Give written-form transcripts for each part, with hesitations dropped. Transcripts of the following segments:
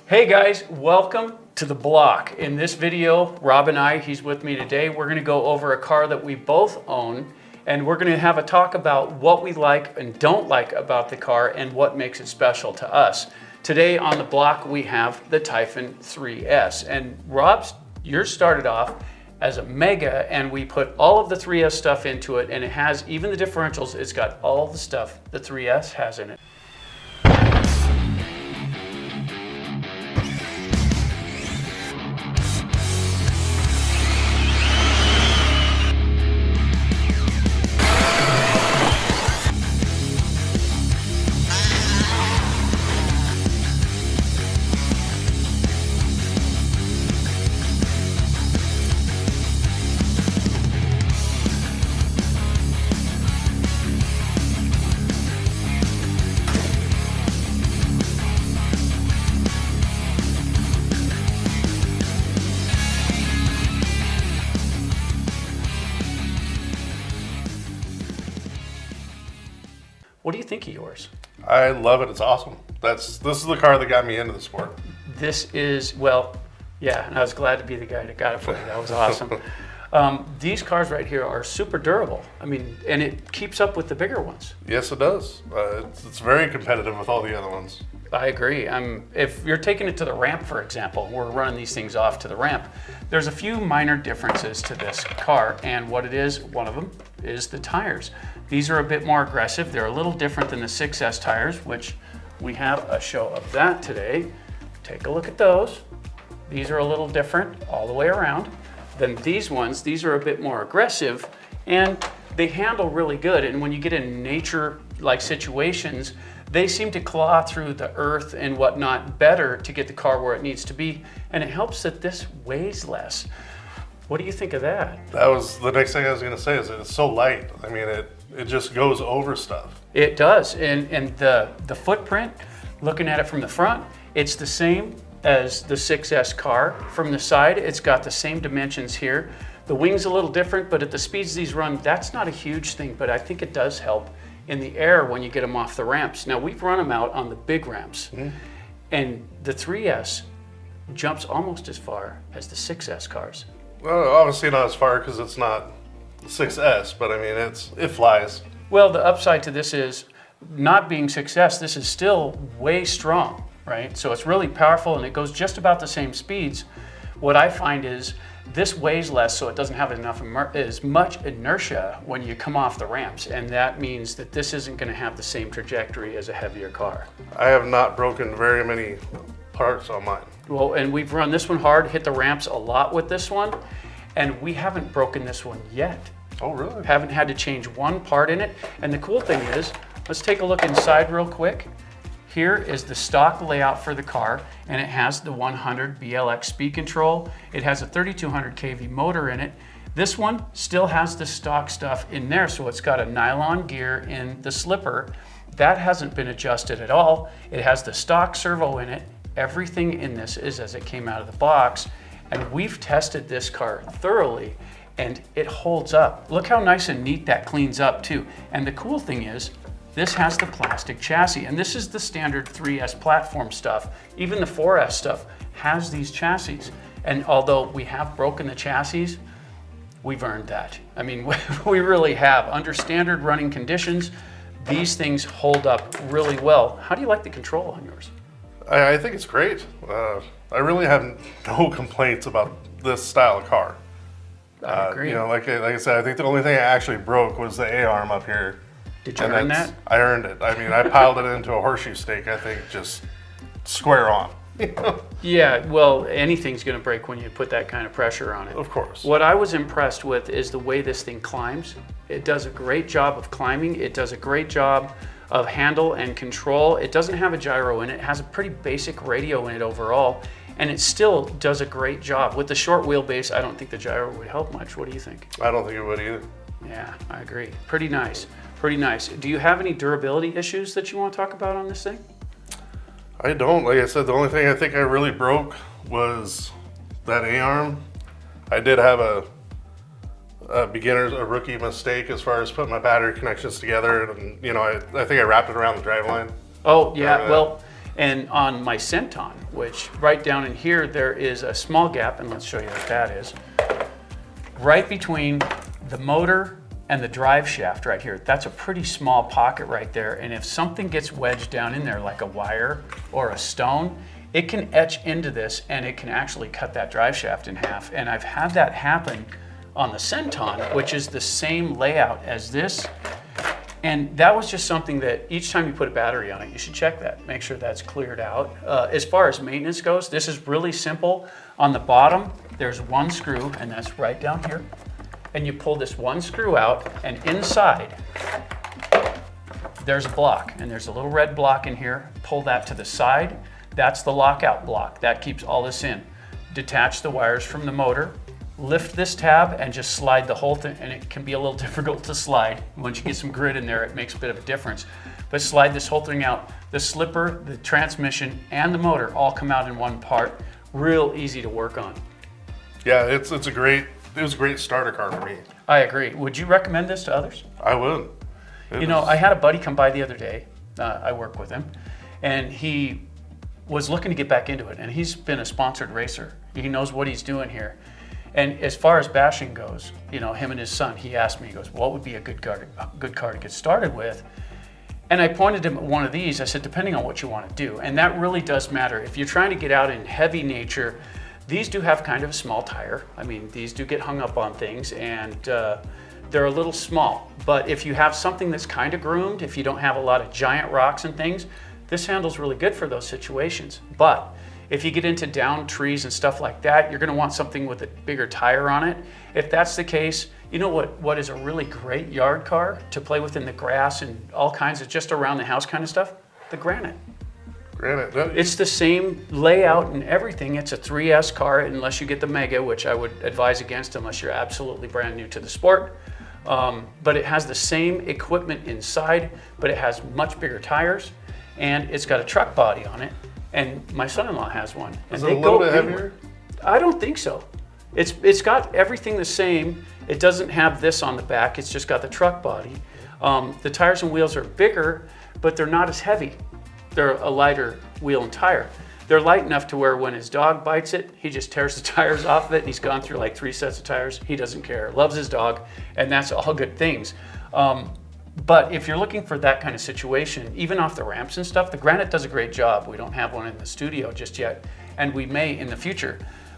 Hey guys, welcome to the block. In this video, Rob and I, he's with me today, we're gonna go over a car that we both own, and we're gonna have a talk about what we like and don't like about the car and what makes it special to us. Today on the block, we have the Typhon 3S. And Rob's, yours started off as a Mega, and we put all of the 3S stuff into it, and it has, even the differentials, it's got all the stuff the 3S has in it. What do you think of yours? I love it. It's awesome. This is the car that got me into the sport. This is, well, yeah, and I was glad to be the guy that got it for you. That was awesome. These cars right here are super durable. I mean, and it keeps up with the bigger ones. Yes, it does. It's very competitive with all the other ones. I agree. If you're taking it to the ramp, for example, we're running these things off to the ramp, there's a few minor differences to this car, and what it is, one of them, is the tires. These are a bit more aggressive. They're a little different than the 6S tires, which we have a show of that today. Take a look at those. These are a little different all the way around than these ones. These are a bit more aggressive, and they handle really good. And when you get in nature-like situations, they seem to claw through the earth and whatnot better to get the car where it needs to be. And it helps that this weighs less. What do you think of that? That was the next thing I was going to say. Is that it's so light. I mean, it just goes over stuff. It does, and the footprint, looking at it from the front, it's the same as the 6S car. From the side, it's got the same dimensions here. The wing's a little different, but at the speeds these run, that's not a huge thing, but I think it does help in the air when you get them off the ramps. Now, we've run them out on the big ramps, and the 3S jumps almost as far as the 6S cars. Well, obviously not as far because it's not 6S, but I mean, it flies. Well, the upside to this is not being 6S, this is still way strong, right? So it's really powerful and it goes just about the same speeds. What I find is this weighs less, so it doesn't have as much inertia when you come off the ramps, and that means that this isn't going to have the same trajectory as a heavier car. I have not broken very many parts on mine. Well, and we've run this one hard, hit the ramps a lot with this one, and we haven't broken this one yet. Oh, really? Haven't had to change one part in it. And the cool thing is, let's take a look inside real quick. Here is the stock layout for the car, and it has the 100 BLX speed control. It has a 3200 kV motor in it. This one still has the stock stuff in there, so it's got a nylon gear in the slipper. That hasn't been adjusted at all. It has the stock servo in it. Everything in this is as it came out of the box, and we've tested this car thoroughly, and it holds up. Look how nice and neat that cleans up too. And the cool thing is, this has the plastic chassis, and this is the standard 3S platform stuff. Even the 4S stuff has these chassis. And although we have broken the chassis, we've earned that. I mean, we really have. Under standard running conditions, these things hold up really well. How do you like the control on yours? I think it's great. I really have no complaints about this style of car. I agree. You know, like I said, I think the only thing I actually broke was the A-arm up here. Did you earn that? I earned it. I mean, I piled it into a horseshoe stake, I think, just square on. Yeah, well, anything's going to break when you put that kind of pressure on it. Of course. What I was impressed with is the way this thing climbs. It does a great job of climbing. It does a great job of handle and control. It doesn't have a gyro in it. It has a pretty basic radio in it overall, and it still does a great job. With the short wheelbase, I don't think the gyro would help much. What do you think? I don't think it would either. Yeah, I agree. Pretty nice. Pretty nice. Do you have any durability issues that you want to talk about on this thing? I don't. Like I said, the only thing I think I really broke was that A-arm. I did have a rookie mistake as far as putting my battery connections together, and you know, I think I wrapped it around the driveline. Oh yeah, well, And on my Senton, which right down in here, there is a small gap, and let's show you what that is. Right between the motor and the drive shaft right here. That's a pretty small pocket right there. And if something gets wedged down in there, like a wire or a stone, it can etch into this and it can actually cut that drive shaft in half. And I've had that happen on the Senton, which is the same layout as this. And that was just something that each time you put a battery on it, you should check that, make sure that's cleared out. As far as maintenance goes, this is really simple. On the bottom, there's one screw, and that's right down here. And you pull this one screw out, and inside, there's a block, and there's a little red block in here. Pull that to the side. That's the lockout block. That keeps all this in. Detach the wires from the motor. Lift this tab and just slide the whole thing, and it can be a little difficult to slide. Once you get some grit in there, it makes a bit of a difference. But slide this whole thing out. The slipper, the transmission, and the motor all come out in one part. Real easy to work on. Yeah, it was a great starter car for me. I agree. Would you recommend this to others? I would. You know, I had a buddy come by the other day. I work with him, and he was looking to get back into it. And he's been a sponsored racer. He knows what he's doing here. And as far as bashing goes, you know, him and his son, he asked me, he goes, what would be a good car to get started with? And I pointed him at one of these. I said, depending on what you want to do. And that really does matter. If you're trying to get out in heavy nature, these do have kind of a small tire. I mean, these do get hung up on things, and they're a little small. But if you have something that's kind of groomed, if you don't have a lot of giant rocks and things, this handle's really good for those situations. But if you get into down trees and stuff like that, you're gonna want something with a bigger tire on it. If that's the case, you know what is a really great yard car to play with in the grass and all kinds of just around the house kind of stuff? The Granite. Granite. It's the same layout and everything. It's a 3S car unless you get the Mega, which I would advise against unless you're absolutely brand new to the sport. But it has the same equipment inside, but it has much bigger tires, and it's got a truck body on it. And my son-in-law has one. Is it a little bit heavier? I don't think so. It's got everything the same. It doesn't have this on the back. It's just got the truck body. The tires and wheels are bigger, but they're not as heavy. They're a lighter wheel and tire. They're light enough to where when his dog bites it, he just tears the tires off of it, and he's gone through like 3 sets of tires. He doesn't care. Loves his dog, and that's all good things. But if you're looking for that kind of situation, even off the ramps and stuff, the Granite does a great job. We don't have one in the studio just yet, and we may in the future.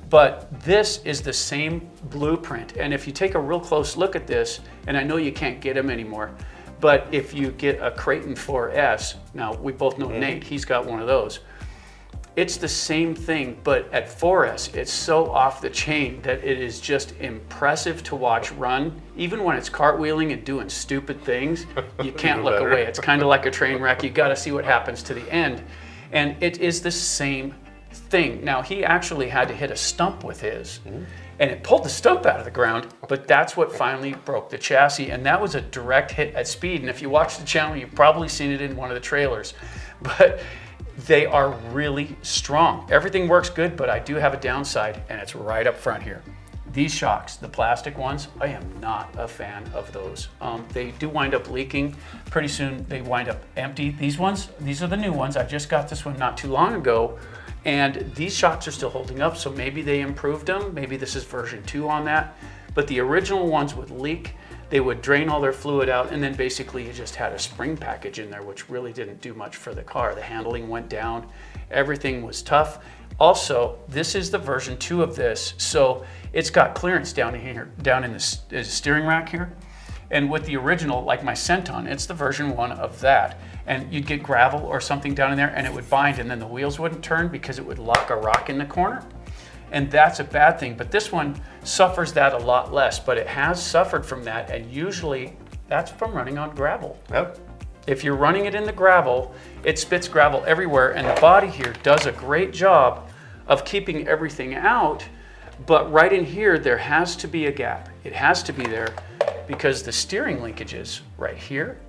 But this is the same blueprint. And if you take a real close look at this, and I know you can't get them anymore, but if you get a Creighton 4S, now we both know Nate, he's got one of those. It's the same thing, but at 4S, it's so off the chain that it is just impressive to watch run. Even when it's cartwheeling and doing stupid things, you can't look away. It's kind of like a train wreck. You got to see what happens to the end. And it is the same thing. Now, he actually had to hit a stump with his, and it pulled the stump out of the ground, but that's what finally broke the chassis. And that was a direct hit at speed. And if you watch the channel, you've probably seen it in one of the trailers. But they are really strong. Everything works good, but I do have a downside, and it's right up front here. These shocks, the plastic ones, I am not a fan of those. They do wind up leaking. Pretty soon they wind up empty. These ones, these are the new ones. I just got this one not too long ago, and these shocks are still holding up, so maybe they improved them. Maybe this is version 2 on that. But the original ones would leak. They would drain all their fluid out, and then basically you just had a spring package in there, which really didn't do much for the car. The handling went down, everything was tough. Also, this is the version 2 of this, so it's got clearance down here, down in the steering rack here. And with the original, like my Senton, it's the version 1 of that. And you'd get gravel or something down in there, and it would bind, and then the wheels wouldn't turn because it would lock a rock in the corner. And that's a bad thing, but this one suffers that a lot less, but it has suffered from that, and usually that's from running on gravel. Yep. If you're running it in the gravel, it spits gravel everywhere, and the body here does a great job of keeping everything out, but right in here, there has to be a gap. It has to be there because the steering linkages right here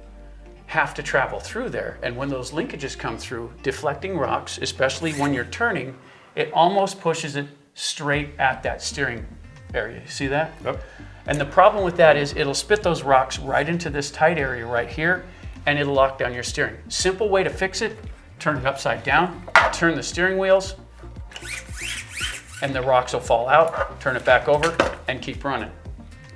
have to travel through there, and when those linkages come through, deflecting rocks, especially when you're turning, it almost pushes it straight at that steering area. You see that? Yep. And the problem with that is it'll spit those rocks right into this tight area right here, and it'll lock down your steering. Simple way to fix it, turn it upside down, turn the steering wheels, and the rocks will fall out, turn it back over, and keep running.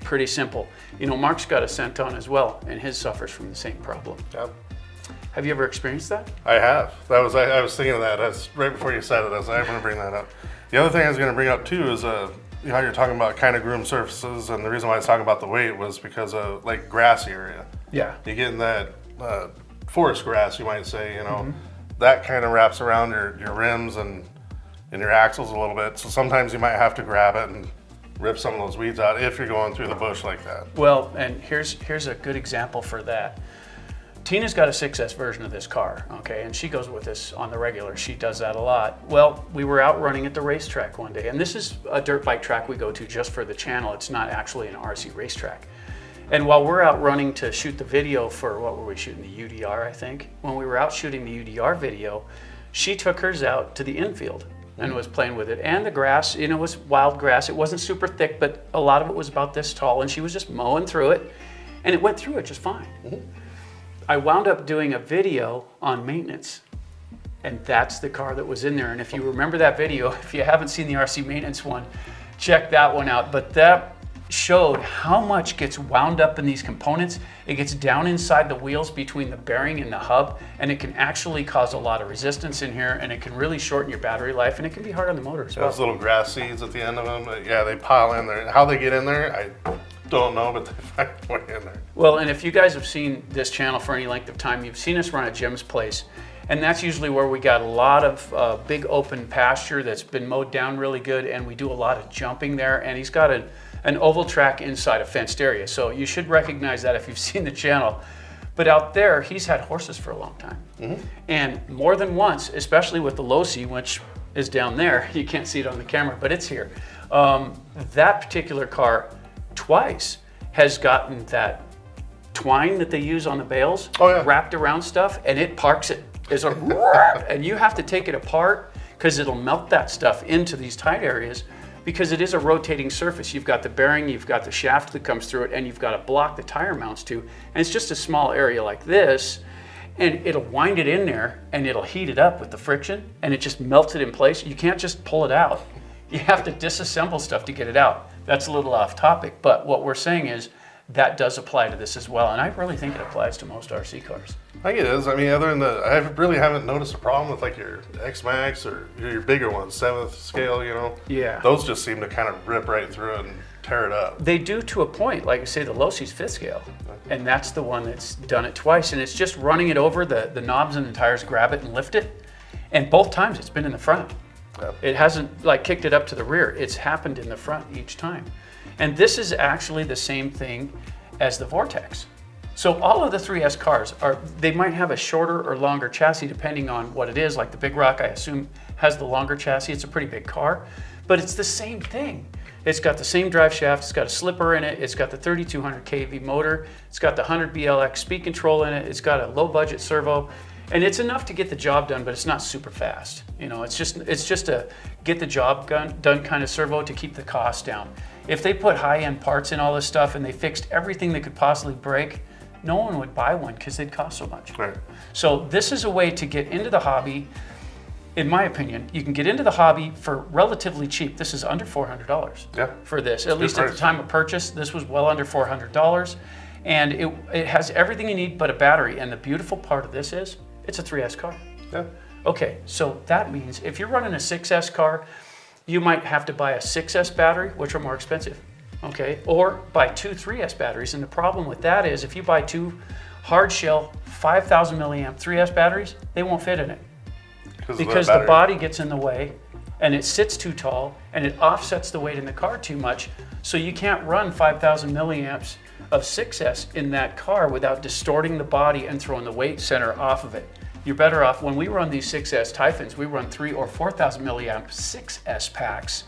Pretty simple. You know, Mark's got a Senton as well, and his suffers from the same problem. Yep. Have you ever experienced that? I have. I was thinking of that. That's right before you said it. I was going to bring that up. The other thing I was going to bring up too is, you know, you're talking about kind of groomed surfaces, and the reason why I was talking about the weight was because of like grassy area. Yeah. You get in that forest grass, you might say, you know, that kind of wraps around your rims and your axles a little bit. So sometimes you might have to grab it and rip some of those weeds out if you're going through the bush like that. Well, and here's a good example for that. Tina's got a 6S version of this car, okay, and she goes with this on the regular. She does that a lot. Well, we were out running at the racetrack one day, and this is a dirt bike track we go to just for the channel. It's not actually an RC racetrack. And while we're out running to shoot the video for, what were we shooting, the UDR, I think? When we were out shooting the UDR video, she took hers out to the infield and was playing with it. And the grass, you know, was wild grass. It wasn't super thick, but a lot of it was about this tall, and she was just mowing through it, and it went through it just fine. I wound up doing a video on maintenance, and that's the car that was in there. And if you remember that video, if you haven't seen the RC maintenance one, check that one out. But that showed how much gets wound up in these components. It gets down inside the wheels between the bearing and the hub, and it can actually cause a lot of resistance in here, and it can really shorten your battery life, and it can be hard on the motor as well. Those little grass seeds at the end of them, yeah, they pile in there. How they get in there, I don't know, but they find a way in there. Well, and if you guys have seen this channel for any length of time, you've seen us run at Jim's place, and that's usually where we got a lot of big open pasture that's been mowed down really good, and we do a lot of jumping there, and he's got an oval track inside a fenced area, so you should recognize that if you've seen the channel. But out there, he's had horses for a long time, and more than once, especially with the Losi, which is down there, you can't see it on the camera, but it's here. That particular car twice has gotten that twine that they use on the bales wrapped around stuff, and it parks it. And you have to take it apart because it'll melt that stuff into these tight areas, because it is a rotating surface. You've got the bearing, you've got the shaft that comes through it, and you've got a block the tire mounts to, and it's just a small area like this, and it'll wind it in there, and it'll heat it up with the friction, and it just melts it in place. You can't just pull it out. You have to disassemble stuff to get it out. That's a little off topic, but what we're saying is that does apply to this as well, and I really think it applies to most RC cars. I think it is. I mean, other than I really haven't noticed a problem with like your X-Max or your bigger ones, 7th scale, you know? Yeah. Those just seem to kind of rip right through it and tear it up. They do to a point. Like I say, the Losi's 5th scale, and that's the one that's done it twice, and it's just running it over, the knobs and the tires grab it and lift it, and both times it's been in the front. Yep. It hasn't like kicked it up to the rear. It's happened in the front each time. And this is actually the same thing as the Vortex. So all of the 3S cars they might have a shorter or longer chassis depending on what it is. Like the Big Rock, I assume, has the longer chassis. It's a pretty big car, but it's the same thing. It's got the same drive shaft, it's got a slipper in it, it's got the 3200 kV motor, it's got the 100 BLX speed control in it, it's got a low budget servo, and it's enough to get the job done, but it's not super fast. You know, it's just a get the job done kind of servo to keep the cost down. If they put high-end parts in all this stuff and they fixed everything that could possibly break, no one would buy one because they'd cost so much. Right. So this is a way to get into the hobby. In my opinion, you can get into the hobby for relatively cheap. This is under $400 for this. At least at the time of purchase, this was well under $400. And it has everything you need but a battery. And the beautiful part of this is, it's a 3S car. Yeah. Okay, so that means if you're running a 6S car, you might have to buy a 6S battery, which are more expensive, okay? Or buy two 3S batteries. And the problem with that is if you buy two hard shell 5,000 milliamp 3S batteries, they won't fit in it. Because the body gets in the way and it sits too tall and it offsets the weight in the car too much. So you can't run 5,000 milliamps of 6S in that car without distorting the body and throwing the weight center off of it. You're better off, when we run these 6S Typhons, we run 3,000 or 4,000 milliamp 6S packs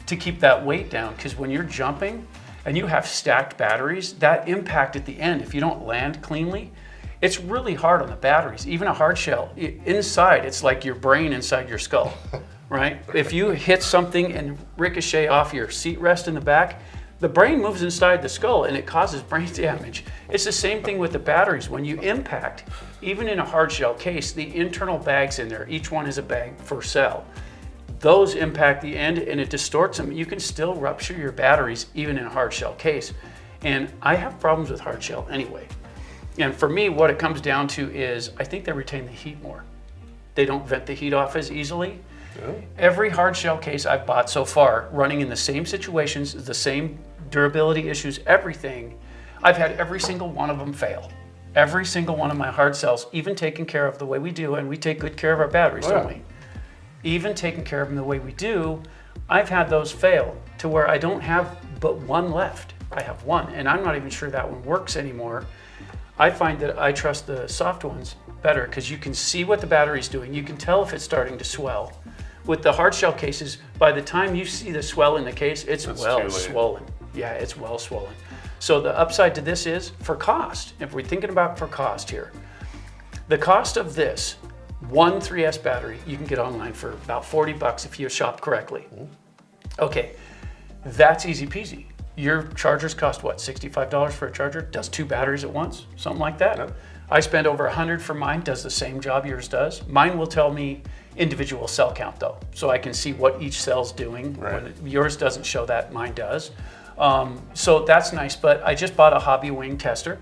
to keep that weight down, because when you're jumping and you have stacked batteries, that impact at the end, if you don't land cleanly, it's really hard on the batteries. Even a hard shell, inside, it's like your brain inside your skull, right? If you hit something and ricochet off your seat rest in the back, The brain moves inside the skull and it causes brain damage. It's the same thing with the batteries. When you impact, even in a hard shell case, the internal bags in there, each one is a bag per cell. Those impact the end and it distorts them. You can still rupture your batteries even in a hard shell case. And I have problems with hard shell anyway. And for me, what it comes down to is I think they retain the heat more. They don't vent the heat off as easily. Yeah. Every hard shell case I've bought so far, running in the same situations, the same durability issues, everything, I've had every single one of them fail. Every single one of my hard cells, even taken care of the way we do, and we take good care of our batteries, don't we? Even taking care of them the way we do, I've had those fail to where I don't have but one left. I have one, and I'm not even sure that one works anymore. I find that I trust the soft ones better because you can see what the battery's doing. You can tell if it's starting to swell. With the hard shell cases, by the time you see the swell in the case, it's well swollen. Yeah, it's well swollen. So the upside to this is for cost. If we're thinking about for cost here, the cost of this one 3S battery you can get online for about 40 bucks if you shop correctly. Okay, that's easy peasy. Your chargers cost what, $65 for a charger? Does 2 batteries at once, something like that. Yep. I spend over $100 for mine, does the same job yours does. Mine will tell me individual cell count though, so I can see what each cell's doing. Right. Yours doesn't show that, mine does. So that's nice, but I just bought a Hobby Wing tester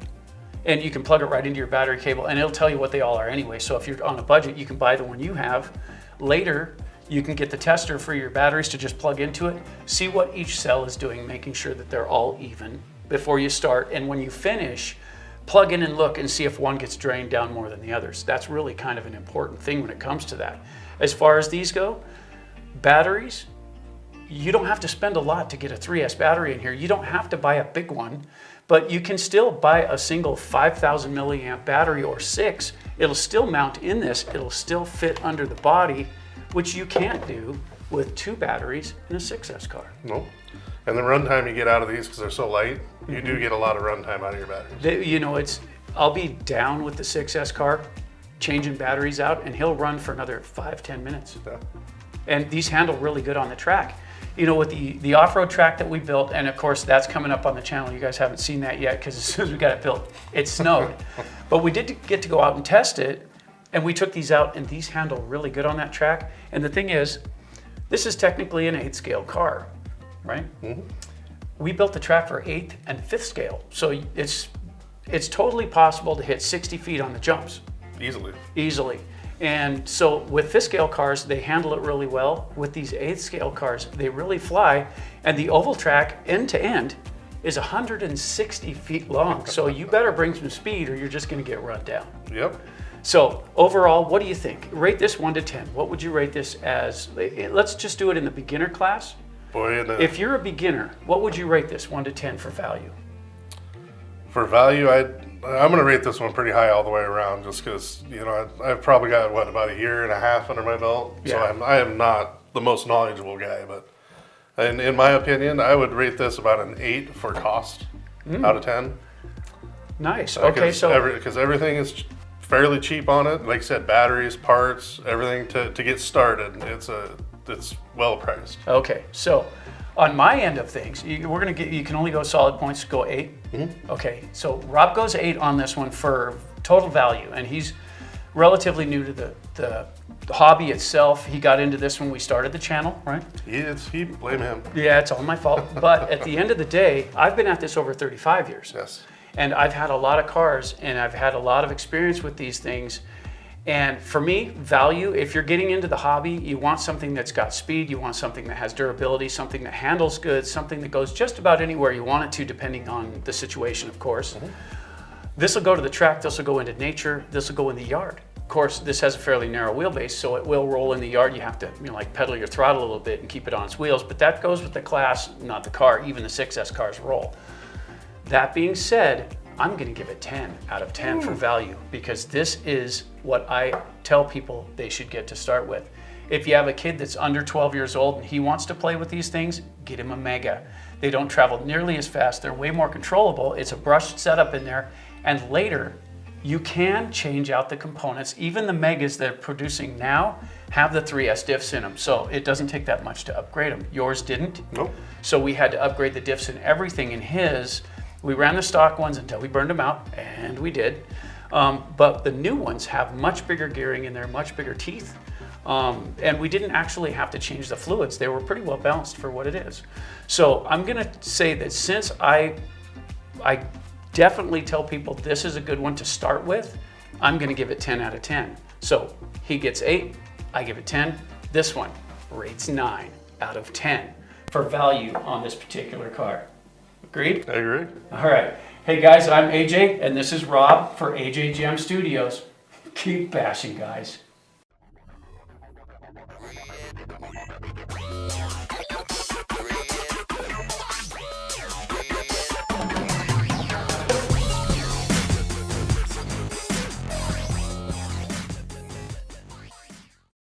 and you can plug it right into your battery cable and it'll tell you what they all are anyway. So if you're on a budget, you can buy the one you have. Later, you can get the tester for your batteries to just plug into it, see what each cell is doing, making sure that they're all even before you start. And when you finish, plug in and look and see if one gets drained down more than the others. That's really kind of an important thing when it comes to that. As far as these go, batteries, you don't have to spend a lot to get a 3S battery in here. You don't have to buy a big one, but you can still buy a single 5,000 milliamp battery or 6. It'll still mount in this. It'll still fit under the body, which you can't do with 2 batteries in a 6S car. Nope. And the runtime you get out of these, because they're so light, you do get a lot of runtime out of your batteries. I'll be down with the 6S car, changing batteries out, and he'll run for another 5-10 minutes. Yeah. And these handle really good on the track. With the off-road track that we built, and of course that's coming up on the channel. You guys haven't seen that yet because as soon as we got it built, it snowed. But we did get to go out and test it, and we took these out, and these handle really good on that track. And the thing is, this is technically an 8th scale car, right? Mm-hmm. We built the track for 8th and 5th scale, so it's totally possible to hit 60 feet on the jumps. Easily. And so with 5th scale cars, they handle it really well. With these 8th scale cars, they really fly. And the oval track, end to end, is 160 feet long. So you better bring some speed or you're just gonna get run down. Yep. So overall, what do you think? Rate this 1 to 10. What would you rate this as? Let's just do it in the beginner class. If you're a beginner, what would you rate this 1 to 10 for value? For value, I'm going to rate this one pretty high all the way around, just because I've probably got about a year and a half under my belt, so I am not the most knowledgeable guy, but in my opinion, I would rate this about an 8 for cost out of 10. Nice. Okay, because everything is fairly cheap on it. Like I said, batteries, parts, everything to get started. It's well priced. Okay, so on my end of things, you can only go solid points, go 8. Mm-hmm. Okay, so Rob goes 8 on this one for total value, and he's relatively new to the hobby itself. He got into this when we started the channel, right? Blame him. Yeah, it's all my fault. But at the end of the day, I've been at this over 35 years. Yes. And I've had a lot of cars, and I've had a lot of experience with these things. And for me, value, if you're getting into the hobby, you want something that's got speed, you want something that has durability, something that handles good, something that goes just about anywhere you want it to, depending on the situation, of course. Mm-hmm. This will go to the track, this will go into nature, this will go in the yard. Of course, this has a fairly narrow wheelbase, so it will roll in the yard. You have to pedal your throttle a little bit and keep it on its wheels, but that goes with the class, not the car. Even the 6S cars roll. That being said, I'm going to give it 10 out of 10 for value, because this is what I tell people they should get to start with. If you have a kid that's under 12 years old and he wants to play with these things, get him a Mega. They don't travel nearly as fast. They're way more controllable. It's a brushed setup in there. And later, You can change out the components. Even the Megas that are producing now have the 3S diffs in them, so it doesn't take that much to upgrade them. Yours didn't. Nope. So we had to upgrade the diffs and everything in his. We ran the stock ones until we burned them out, and we did. But the new ones have much bigger gearing in there, much bigger teeth. And we didn't actually have to change the fluids. They were pretty well balanced for what it is. So I'm gonna say that since I definitely tell people this is a good one to start with, I'm gonna give it 10 out of 10. So he gets 8, I give it 10. This one rates 9 out of 10 for value on this particular car. Agreed? I agree. All right. Hey guys, I'm AJ, and this is Rob for AJ Gem Studios. Keep bashing, guys.